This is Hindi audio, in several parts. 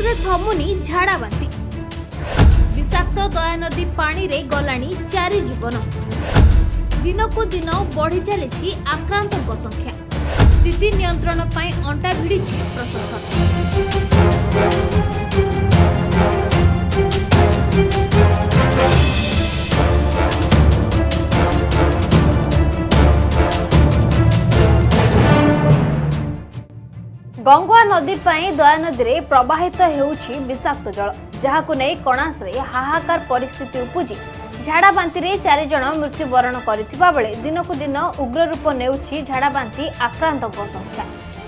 से थमुनी झाड़ा बांती विषाक्त दया नदी पानी रे गलानी 4 जीवन दिनकू दिन बढ़ी चली आक्रांतों संख्या स्थिति नियंत्रण पाई अंटा भिड़ी प्रशासन। गंगुआ नदी दया नदी में प्रवाहित होउछि विषाक्त जल जहाकु नै कणास रे हाहाकार परिस्थिति उपजी झाड़ा बांती रे 4 जन मृत्युवरण करथिबा बेले दिनकू दिन उग्र रूप नेउछि झाड़ा बांती आक्रांतों संख्या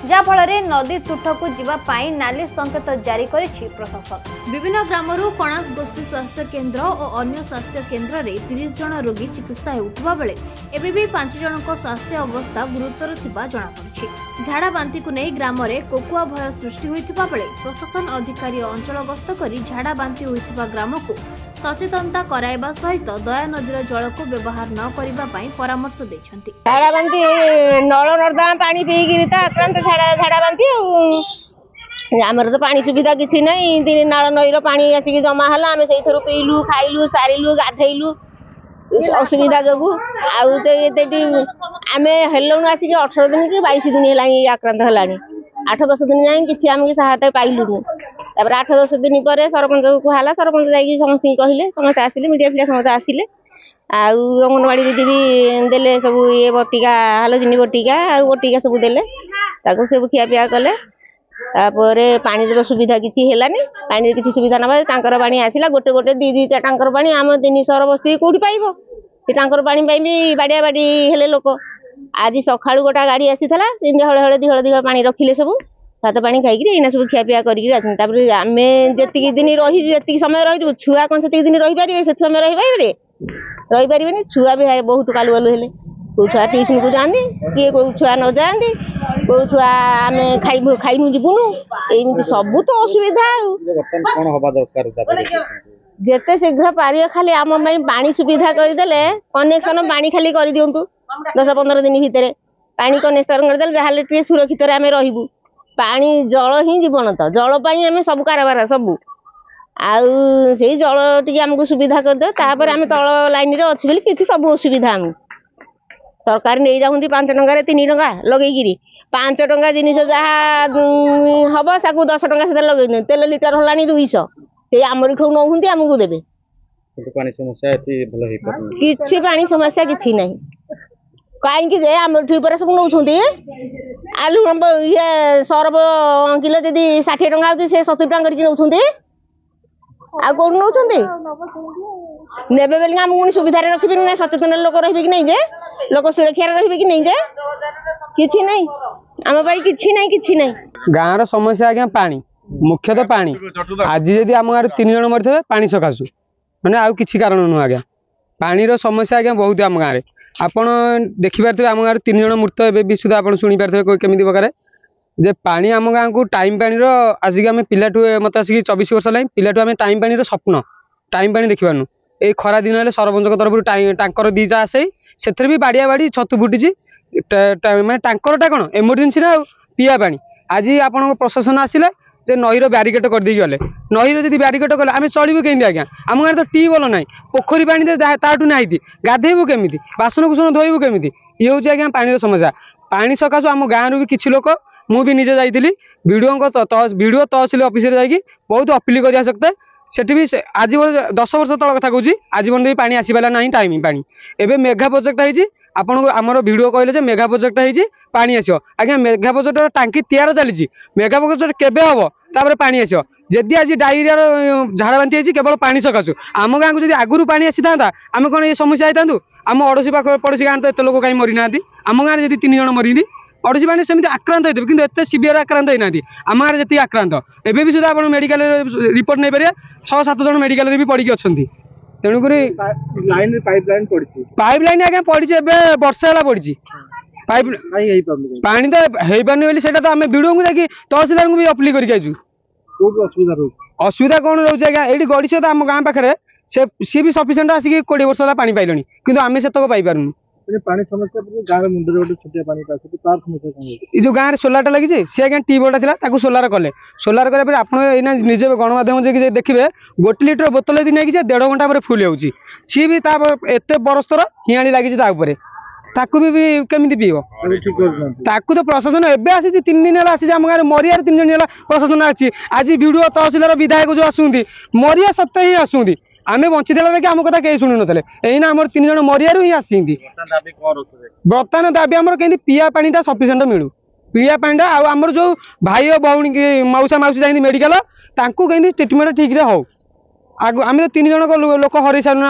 जहा फल नदी तुठकू जीवाई नाली संकेत जारी करिछि प्रशासन। विभिन्न ग्रामरू कणास गोष्ठी स्वास्थ्य केन्द्र और अन्य स्वास्थ्य केन्द्र में 30 जन रोगी चिकित्सा होउथबा बेले एबे भी 5 जनक स्वास्थ्य अवस्था गुरुतर थिबा जणा पड़छि। झाड़ा बांती को नहीं ग्राम में कोकुआ भय सृष्टि होइथिबा बेले प्रशासन अधिकारी अंचल गस्त करी झाड़ा बांती होइथिबा ग्राम को सचेतनता कराइबा सहित दया नदीर जल को व्यवहार न करिबा पई परामर्श दैछंती। झाड़ा बांती नल नर्दमा पानी पीकिरी त आक्रांत झाड़ा बांती आमर तो पानी सुविधा किसी नहीं दिन नाल नईर पानी आसिक जमा है आम से पीलु खाइलु सारिलु गाधेलु असुविधा जो आम हेलुन आसिक 18 दिन कि 22 दिन है आक्रांत है 8-10 दिन जाए कि आम सहायता पाइलुनु तापर 8-10 दिन पर सरपंच को कहला सरपंच जाकि समस्त कहले समस्त आसिले मीडिया फिडिया समस्त आसिले अंगनवाड़ी दीदी भी देले सब ये बटिका हालोजिनी बटिका बटिका सब देले ताको सब खिया पिया कले तापर पानी तो सुविधा किसी हेलानी पानी किसी सुविधा ना टांकर पानी आसिला गोटे गोटे 2-2 टांकर पानी आम 300 बस्ती कोठी पाइबो से टांकर पानी पाई भी बाड़िया बाड़ी हेले लोक आज सकाळु गोटा गाड़ी आसीथला हळे दिहळ पानी रखिले सब भात पानी खाई एना सब खिया पिया करी आम जी दिन रही जी समय रही छुआ कौन से दिन रही पारे से समय रही पारे छुआ भी बहुत कालु कालु हेले कौ छुआ ट्यूशन को जाती किए कौ छुआ न जाती कौ छुआ आम खाइनु जीवुनु एमती सब तो असुविधा जिते शीघ्र पार खाली आम पानी सुविधा करदे कनेक्शन पानी खाली कर दिंतु 10-15 दिन भितर पानी कनेक्शन करदे जहाँ सुरक्षित आम रही पानी जल ही जीवन तो जल पाई आम सब कारबार सब आउ से जल टी आमको सुविधा करदे तापर आम तल लाइन रे अच्छी किसी सब असुविधा आम सरकार नहीं जाऊँगी 5 टंका 3 टंका लगे 5 टंका जिन जहाँ हम साकू 10 टंका से लगे तेल लिटर होगा 200 से आमर ठू नौंती आमको देवे किसी पानी समस्या किसी ना कहीं जे आम ठू पर सब नौ आलू ये सरब किलो जदि 60 टंका होती से 70 टंका करके नौंती आ कौन नौंती नेबे बेल आम पुणी सुविधा रखिबे ना सचेतन लोक रहिबे कि नहीं जे लोक सुरक्षा रहिबे कि नहीं जे किछि नहीं आम भाई किछि नहीं गाँव समस्या आज्ञा पानी मुख्यतः पानी आज जदि आम गाँव 3 जन मरते पानी सकाशु मैंने आउ किछि कारण नुह आज्ञा पानी समस्या आज्ञा बहुत आम गाँव आपड़ देखिपारे आम गाँव 3 जन मृत एवं भी सुधा आप शुणी पारे केमी प्रकार जे पानी आम गाँव को टाइम पानी आसिक आम पिलाठू मत आसिक 24 वर्ष है पिलाठू आम टाइम पानी स्वप्न टाइम पानी देखिपारनु ए खरा दिन है सरपंच तरफ टांकर 2टा आसे से भी बाड़िया बाड़ी छतु फुटी मैं टांकरटा कौन एमरजेंसी ना पीवा पानी आज आप प्रशासन आसिले जे नईर ब्यारिकेड कर दी गले नईर जब ब्यारिकेड कले आम चलू कमी आज्ञा आम गाँव तो ट्यूबवेल ना पोखरी पानी ताठू नाई गाधेबू केमी बासन कुसन धोबू केमी ये हूँ आज्ञा पानी समस्या पानी सकाशु आम गाँव भी किसी लोक मुझे निजे जाइली वीडियो तहसिल ऑफिस बहुत अपील कर सकते सेठी भी आज 10 वर्ष तल कथा कहूँ आज बंद पानी आसपारा ना टाइम पानी एवं मेघा प्रोजेक्ट है आपन आमर वीडियो कहले मेघा प्रोजेक्ट है पानी आसो आज्ञा मेघा प्रोजेक्ट टांकी तैयार चली मेघा प्रोजेक्ट केबे हम तापर पानी आसो जदि आज डायरिया झाड़ा बांती है केवल पानी सकाशु आम गाँव को आगुरी पानी आसी था आम कौन ये समस्या होता आम अड़ोशी पाख पड़ोशी गाँव तो एत लोक कहीं मरी ना आम गाँव में 3 जन मरी अड़ोशी पानी सेमती आक्रांत होते कि एत सीवियर आक्रांत होना आम गाँव जी आक्रांत एवं भी सुधा आप मेडिकल रिपोर्ट नहीं पारे 6-7 जन मेडिकल भी पड़ी अच्छा तेणुक पाइप लाइन आज्ञा पड़ी वर्षा है पड़ी पाइप पानी तो हो पारनी बोली तो आम वीडियो को जाकि तहसीलदार को भी अपील करके असुविधा कौन रोचे आज्ञा ये गड़ी से आम गाँव पाखे सी भी सफिसीयंट आसिक 20 वर्ष है पानी पाइल कि आम से पाई पारूँ पानी समस्या गाँव मुंडे गोटे छोटिया पानी तार समस्या कौन जो गाँव में सोलार लगी सी आज्ञा ट्यूबवेल था सोलार कले सोलार कले आप निजे गणमाध्यम देखिए 1 लिटर बोतल यदि नहीं 1.5 घंटा पर फुल हो सी भी एत बरस्तर हियाणी लगी ताकू भी केमी पीब ताकू तो प्रशासन एवं आसी 3 दिन आसी आम गाँव मरियार 3 दिन प्रशासन आसी आज विडीओ तहसिलर विधायक जो आसुँच मरिया सत्य ही आसुँच आम बंचीला देखिए आम कथा कहीं शुणु ना यही आम 3 जन मरियारू ही आसी बर्तमान दाबी आम कहीं पीया पानीटा सफिसीयंट मिलू पीया पानीटा आमर जो भाई और भौणी मौसा मौसी जाती मेडिकल कहीं ट्रिटमेंट ठीक रे हो आगु आम तो 3 जन लोक हर सारू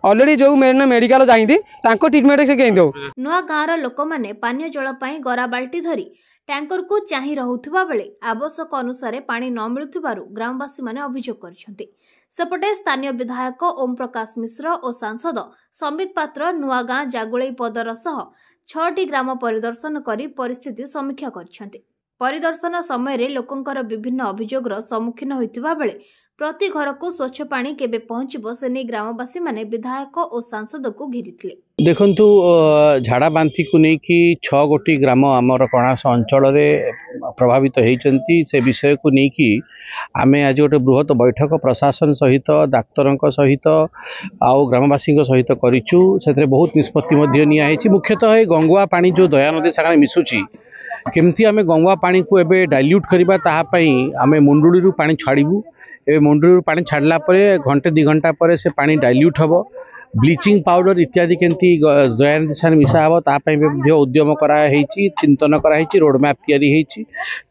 अलरेडी जो मेडिकल जाती ट्रिटमेंट से कहीं दो नुआ गाँवर लोक मैंने पानीय जल गरा बाल्टी धरी टैंकर को चाही रहुथिबा बेले आवश्यक अनुसार पानी न मिलुथिबारु ग्रामवासी माने अभियोग करछन्ते। सेपटे स्थानीय विधायक ओम प्रकाश मिश्र और सांसद संबित पात्र नुआगाँ जागुळई पदर सह 6टी ग्राम परिदर्शन करी परिस्थिति समीक्षा करछन्ते। परिदर्शन समय लोकंकर विभिन्न अभियोगर सम्मुखीन होइथिबा बेले प्रति घर को स्वच्छ पानी केबे पहुंचबो से नहीं ग्रामवासी माने विधायक और सांसद को घेरिथिले। देखंतु झाड़ा बांती को नहीं कि 6 गोटी ग्राम आमर कणास अंचल प्रभावित होती से विषय को नहीं कि आमे आज गोटे बृहत बैठक प्रशासन सहित डाक्तर सहित आउ ग्रामवासी सहित करिचु से बहुत निष्पत्ति नियाई मुख्यतः गंगुआ पानी जो दया नदी सागर मिसुची केमती आमे गंगुआ पानी को एबे डाइल्यूट करिबा ताहा पई आमे मुंडुली पानी छाड़बू ए मुंडुली पानी छाड़ला परे घंटे 2 घंटा पर से पानी डाइल्यूट हबो ब्लीचिंग पाउडर इत्यादि केमती दया नदी सागर मिसा हबो ता पई उद्यम करा हेची चिंतन करा हेची रोड मैप तैयारी हेची।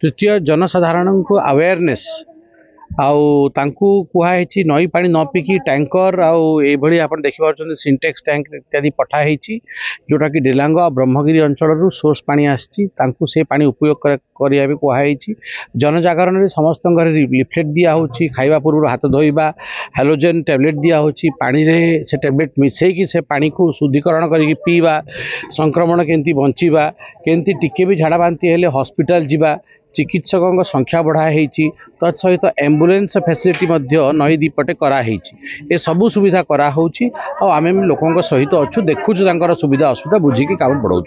तृतीय जनसाधारण को अवेयरनेस आउ तांकू कुहाई नई पानी न पिकी टैंकर आउे आप देखिए सिंटेक्स टैंक इत्यादि पठाई जोटा कि डेलांग और ब्रह्मगिरी अंचल सोर्स पानी आसी से पानी उपयोग करिया भी कुहाई जनजागरण में समस्त घर लिफलेट दिया खाइबा पूर्व हाथ धोइबा हेलोजेन टैबलेट दिया पानी रे से टैबलेट मिसेकी से पानी को शुद्धिकरण करके पीवा संक्रमण केमती बंचीबा केमती टिके भी झाड़ा बांती हेले हॉस्पिटल जीवा चिकित्सकों संख्या बढ़ाई तत्सहित एम्बुलेंस फैसिलिटी नई दीपटे कराई ए सबू सुविधा कराऊँच आम लोकों सहित अच्छु देखु सुविधा असुविधा बुझिकी काम बढ़ाऊ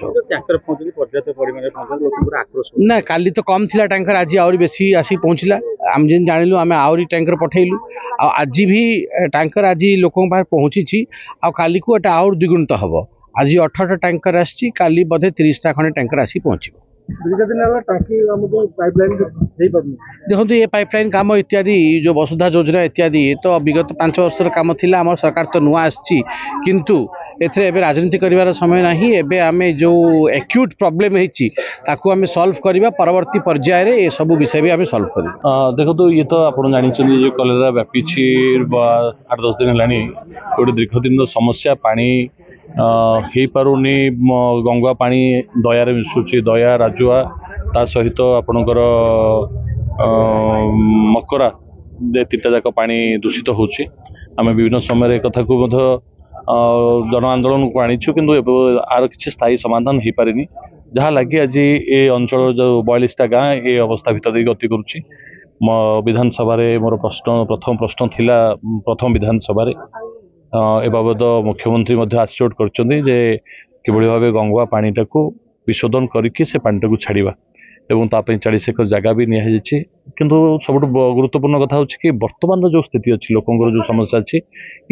ना काली तो कम थिला टैंकर आज आहरी बेसी आसी पहुँचला आम जिन जानिलु आम आहरी टैंकर पठेलु आज भी टैंकर आज लोकों पाखे पहुँची आली को एटा आउर द्विगुणित हम आज 18टा टैंकर आसी काली बोधे 30टा खंडे टैंकर आसी पहुँच देखो ये पाइपलाइन काम इत्यादि जो वसुधा योजना इत्यादि तो विगत 5 वर्षर काम थिला आम सरकार तो नुआ आसी किंतु एथे एबे राजनीति करिवार समय नहीं एबे आमे जो एक्यूट प्रॉब्लम हेची ताकू आमे सॉल्व करिबा परवर्ती पर्याय रे ए सब विषय भी आमे सॉल्व करिबा। देखो तो ये तो आपण जानि चंदी जे कलेरा व्यापी 8-10 दिन लानी गोटे दीर्घ दिन समस्या पानी हो पारुनी गंगा पानी दयारे मिसुची दया राजुआ ता सहित आपणकर मकरा 3टा जाक पानी दूषित होची आम विभिन्न समय कथा को जन आंदोलन को आनीचु किंतु आर किसी स्थायी समाधान हो पारे जहाँ लगे आज ये अंचल जो 42टा गाँ ये अवस्था भितर गति करुच्ची विधानसभा मोर प्रथम प्रश्न थिला प्रथम विधानसभा ए बाबद मुख्यमंत्री आश्योर करछन्ती जे किभଳି भाबे गंगुआ पानीटा को विशोधन करके से पानीटा को छाड़िबा एवं तापई 40 एकर जगह भी निया जाइए किंतु सब गुरुत्वपूर्ण कथा होछि कि वर्तमान जो स्थिति अच्छी लोकंर जो समस्या अच्छी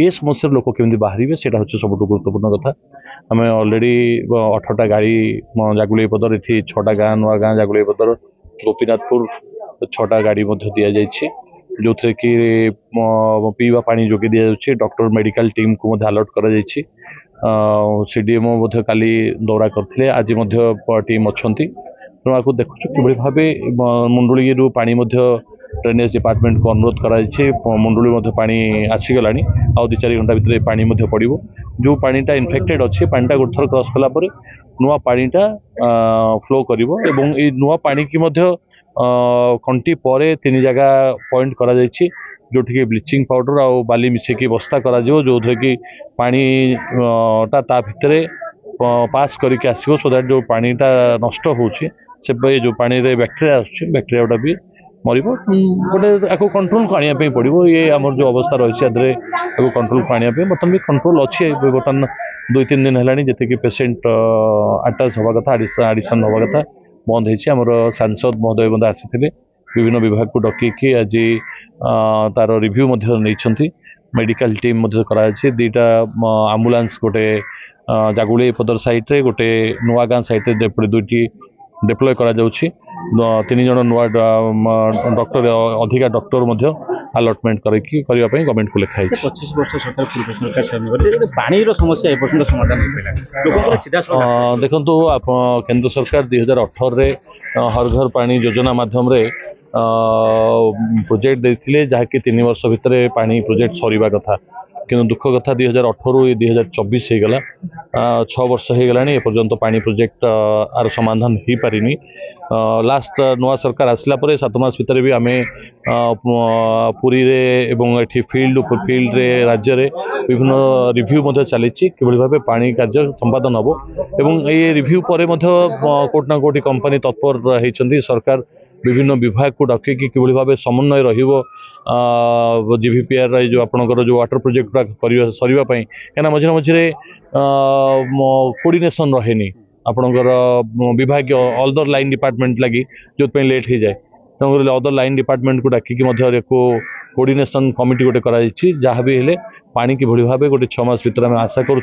ये समस्या लोक केमती बाहर से सब गुरुत्वपूर्ण कथा आम अलरेडी 18टा गाड़ी जागुलई पदर ये 6टा गाँ नुआ गाँ जागुलई पदर गोपीनाथपुर 6टा गाड़ी दि जाइए जो थे कि पीवा पानी जोगे दि जाउछि डॉक्टर मेडिकल टीम को अलर्ट करा जाइछि सीडीएमओ काली दौरा करथिले आज टीम अच्छी तेणु आपको देखु कि भाव मुंडुली पानी ड्रेनेज डिपार्टमेंट को अनुरोध कराई मुंडुली पानी आसीगला आ 2-4 घंटा भितर पानी पड़ो जो पानीटा इनफेक्टेड अच्छे पानीटा गोटे थर क्रॉस कला नुआ पानीटा फ्लो कर नुआ पानी की कंटी पर 3 जगह पॉइंट करा जाइछि जोठी ब्लीचिंग पाउडर आ बाली मिसेकी बस्ता करा जो थे कि पानी ता भितर पास करके आसो सो दैट जो पानीटा नष्ट होची से जो पानी रे बैक्टेरिया बैक्टेरिया भी मरिब गोटे आपको कंट्रोल को आने पड़ो ये आम जो अवस्था रही है कंट्रोल को आने बर्तमान भी कंट्रोल अच्छे बर्तमान 2-3 दिन है जी पेसेंट आटाच हवा कथा आडिशन हवा कथा बंद होमर सांसद महोदय बंद आसी विभिन्न विभाग को डकैकी आज तार रिव्यू नहीं मेडिकल टीम दुईटा आम्बुलांस गोटे जागुड़ी पदर साइड्रे गोटे नुआ गाँ साइड्रे दुईटी डिप्लॉय करा 3 जन नुआ डॉक्टर अधिका डॉक्टर अलॉटमेंट करके गवर्नमेंट को लिखाई 25 वर्ष सरकार पूर्व सरकार पानी समस्या ए पर्यंत समाधान देखो आप केंद्र सरकार 2018 रे हर घर पानी योजना माध्यम रे प्रोजेक्ट देते जहाँकि 3 वर्ष भितर पानी प्रोजेक्ट सरीवा कथा किंतु दुख कथा 2018 रू 2024 हो गला 6 वर्ष हो गला एपर्यंत पानी प्रोजेक्ट आर समाधान हो पारिनी लास्ट नुआ सरकार आसला परे 7 मास भितर भी आमे पुरी रे एवं एठी फील्ड रे राज्य रे विभिन्न रिव्यू चली किभली भाबे पानी कार्य संपादन हबो एवं ए रिव्यू परे कोट ना कोटी कंपनी तत्पर होइचंदी सरकार विभिन्न विभाग को डके किभली भाबे समन्वय रहिबो जीवीपीआर जो आपणकर जो वाटर प्रोजेक्ट सरीवा क्या मझे मझे कोऑर्डिनेशन रहेनी आपणकर विभाग अदर लाइन डिपार्टमेंट लगी जो लेट हो जाए तेणुकर अदर लाइन डिपार्टमेंट को डाकिकी कोऑर्डिनेशन कमिटी गोटे कराई जहाँ भी हेले पानी किभली भाबे गोटे 6 मास भीतर आम आशा करूँ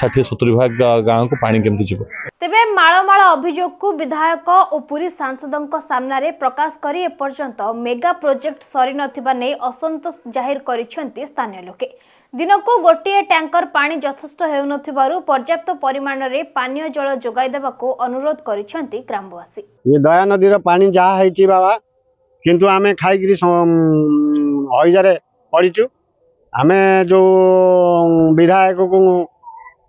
60-70 भाग गाँव को पानी केमती जीव तेबे माळमाळ अभियोग को विधायक और पुरी सांसदों सामने प्रकाश करी एपर्यंत मेगा प्रोजेक्ट सरी नथिबा नै असंतोष जाहिर करिसेंती स्थानीय लोके दिनको गोटे टैंकर पानी यथेष्ट हेउनथिबारु पर्याप्त परिमाण रे पानीय जल जोगाई देबाको अनुरोध करिसेंती ग्रामवासी ये दया नदी रो पानी जा हैची बाबा किंतु आमे खाइकरी हईजारे पड़ीचु आमे जो विधायक को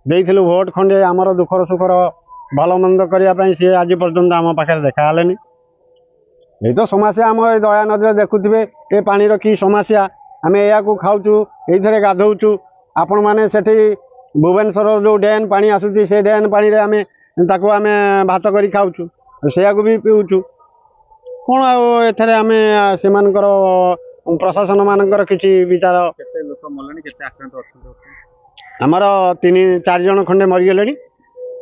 देइथिलु भोट खंडे आमर दुखर सुखर भल मंद करने सी आज पर्यंत आम पाखे देखा ये तो समस्या आम दया नदी देखुवे ये पानी की समस्या आम या खाऊँ ये गाधौचु आपण मैंने से भुवनेश्वर जो डैन पानी आसूँ से डैन पानी आम भात कर खाऊँ से भी पीऊँ कौन आए आम से प्रशासन मानकर किसी विचार आमर 3-4 जन खंडे मरीगले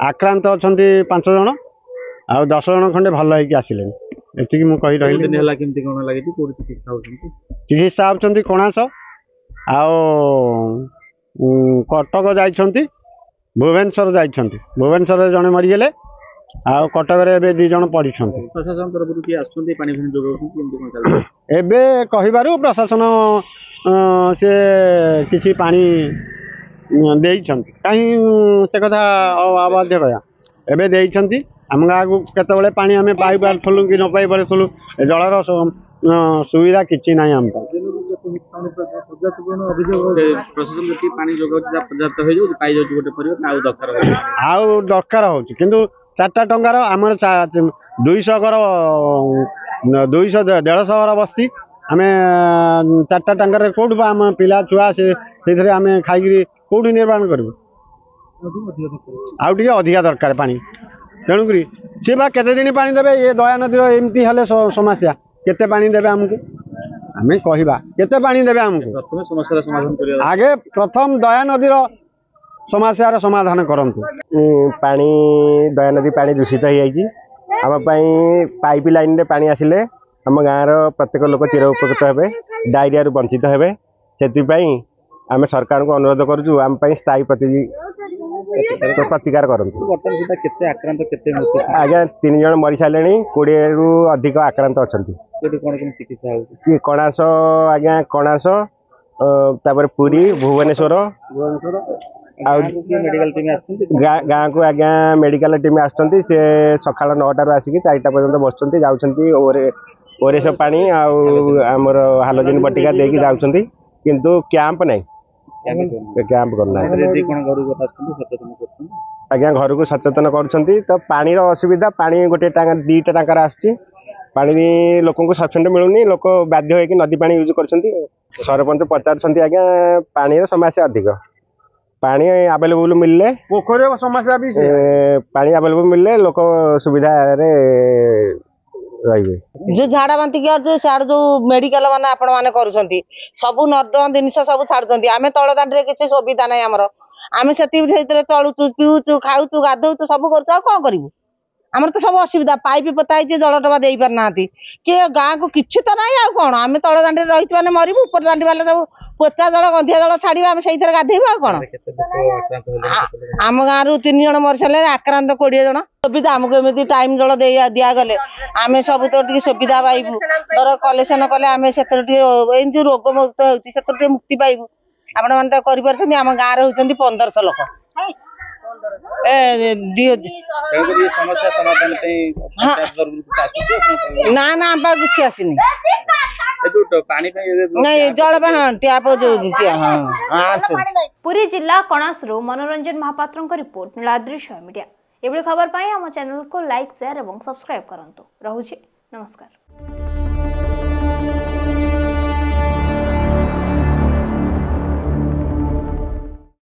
आक्रांत अच्छा 5 जन आ 10 जन खंडे भल हो आसिले एति मुझे रही चिकित्सा होती कणास कटक जाइछंती भुवनेश्वर जाइछंती भुवनेश्वर जड़े मरीगले आ कटक रे 2 जन पड़ी प्रशासन तरफ किए आसुंती पानी फानी जोगाउछंती एबे कहिबारु प्रशासन से किछि पानी देइछंती कहीं से कथा अबाध्य कया एबे देइछंती हम गाँ को केतबेले पानी आमे पाई पारथलु कि न पाई पारथलु जलर सुविधा किछि नाही हम प्रशासन की पानी जोगाउछ पर्याप्त हो जाउ पाई जाउ गोटे परिवार आउ दरकार होछि किंतु 4टा टंगार आमर 200 घर 200-150 घर बस्ती आम 4टा टंगार कौटू आम पिला छुआ से आम खाई कौटू निर्माण करूँ आउटे अधिका दरकार पानी तेणुक सी बा केते दिन पानी देवे ये दया नदी एमती हेले समस्या केते पानी देवे आमको आम कहवा केते पानी देवे आमको समस्या समाधान आगे प्रथम दया नदी समस्यार समाधान करंतु पानी दया नदी पानी दूषित हो जाइए आम पाइप लाइन रे पानी आसिले आम गाँव प्रत्येक लोक चिर उपकृत हे डायरिया वंचित हे से आम सरकार को अनुरोध करुँ आम स्थायी प्रतिकार करूँ आज्ञा 3 जन मरी सारे 20 रु अधिक आक्रांत अच्छा कणास आज्ञा कणास तापर पुरी भुवनेश्वर गाँ को आज्ञा मेडिकल टीम आसुँच से सका 9टार आसिक 4टा पर्यटन बसुँच जाऊँगी ओरेस पानी आमर हालोजेन बटिका देकी जाऊँगी किंतु कैंप नहीं कैंप करना आज्ञा घर को सचेतन कर तो पानी असुविधा पानी गोटे 2टा टांकार आसुँच पानी लोक सफिसीएंट मिलूनी लोक बाध्य होगी नदी पानी यूज कर सरपंच पचार आज्ञा पानी समस्या अधिक पानी आवेलेबल मिलले पोखर समस्या भी पानी आवेलेबल मिलले लोक सुविधा ରହିବେ। जो झाड़ा बांती सियाड़ जो मेडिकल मान आपण मैंने करुँच सब नर्दमा जिनस सब छाड़ुंट आम तल दांडी किसी सुविधा ना आमर आम से चलुचु पीऊचु खाऊचु गाधौचु सब करूँ कौन करूँ आमर तो सब असुविधा पाइप पोता जल टबा दे पारना किए गाँ को किसी तो ना आ कौन आम तल दांडी रही मैंने मरबू उपर दांडी वाले सब पोचा जल गंधिया जल छाड़ा आम से गाधेबू आ कौन आम गाँव 3 जन मरी सारे आक्रांत 20 जन सुविधा आमको एमती टाइम जल दिगले आम सब तो सुविधा पाइबू धर कलेक्शन कले आम से रोग मुक्त हो मुक्ति पाइबू आपण मैंने कर आम गाँव होती 1500 लोक ना ना आम किसी आसनी नहीं जल हाँ टैप पुरी जिला कणासरू मनोरंजन महापात्र रिपोर्ट नीलाद्री मीडिया एभली खबर पाई आम चैनल को लाइक शेयर और सब्सक्राइब करंतु। रहुछि नमस्कार।